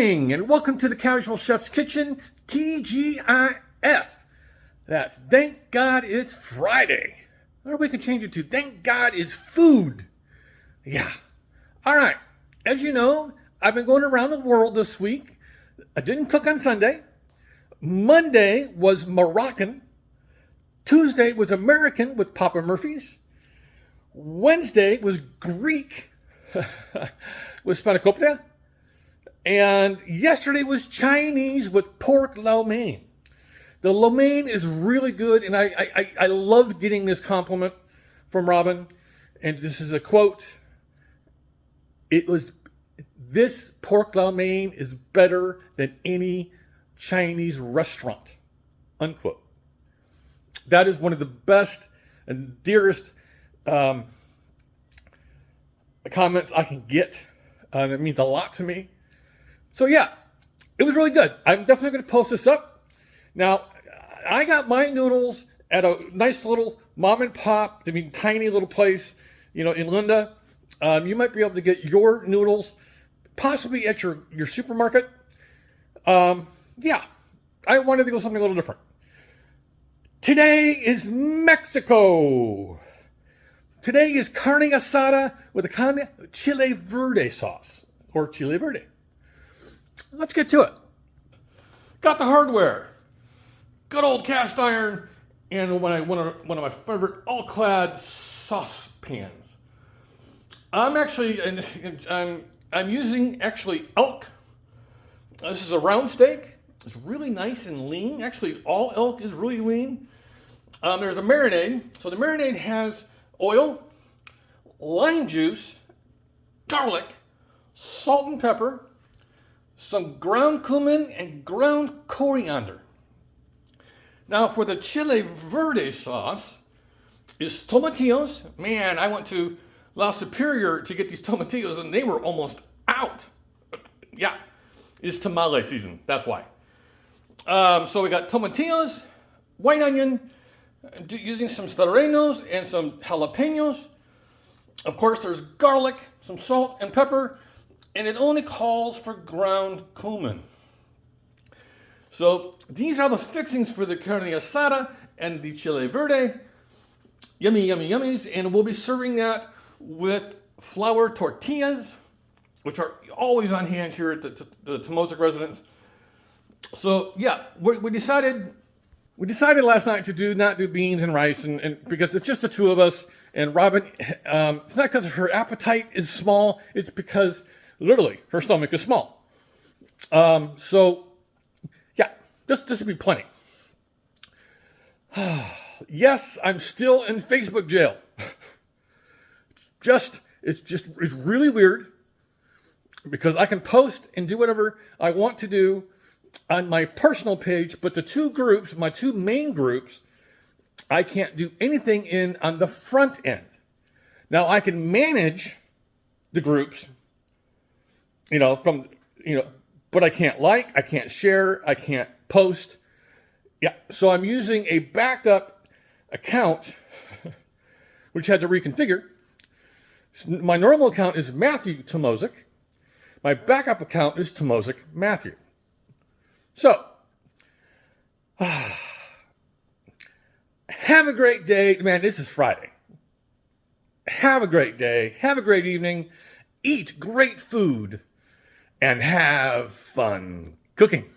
morning, and welcome to the Casual Chef's Kitchen, TGIF. That's Thank God It's Friday. Or we can change it to Thank God It's Food. Yeah. All right. As you know, I've been going around the world this week. I didn't cook on Sunday. Monday was Moroccan. Tuesday was American with Papa Murphy's. Wednesday was Greek with spanakopita. And yesterday was Chinese with pork lo mein. The lo mein is really good, and I love getting this compliment from Robin. And this is a quote. This pork lo mein is better than any Chinese restaurant, unquote. That is one of the best and dearest comments I can get. It means a lot to me. So yeah, it was really good. I'm definitely going to post this up. Now, I got my noodles at a nice little mom and pop, tiny little place, in Linda. You might be able to get your noodles possibly at your supermarket. Yeah, I wanted to go something a little different. Today is Mexico. Today is Carne Asada with a Chile Verde sauce, or Chile Verde. Let's get to it. Got the hardware. Good old cast iron, and one of my favorite all-clad saucepans. I'm using elk. This is a round steak. It's really nice and lean. Actually, all elk is really lean. There's a marinade. So the marinade has oil, lime juice, garlic, salt and pepper, some ground cumin, and ground coriander. Now for the Chile Verde sauce is tomatillos. Man, I went to La Superior to get these tomatillos and they were almost out. Yeah, it's tamale season, that's why. So we got tomatillos, white onion, using some serranos and some jalapenos. Of course, there's garlic, some salt and pepper, and it only calls for ground cumin. So these are the fixings for the carne asada and the chile verde. Yummy, yummy, yummies. And we'll be serving that with flour tortillas, which are always on hand here at the Tomozic residence. So yeah, we decided last night to not do beans and rice, and because it's just the two of us. And Robin, it's not because her appetite is small. It's because literally her stomach is small. So yeah, this will be plenty. Yes, I'm still in Facebook jail. It's really weird because I can post and do whatever I want to do on my personal page, but the two groups, my two main groups, I can't do anything in on the front end. Now I can manage the groups, but I can't I can't share, I can't post. Yeah, so I'm using a backup account, which I had to reconfigure. My normal account is Matthew Tomozic. My backup account is Tomozic Matthew. So, have a great day. Man, this is Friday. Have a great day. Have a great evening. Eat great food. And have fun cooking.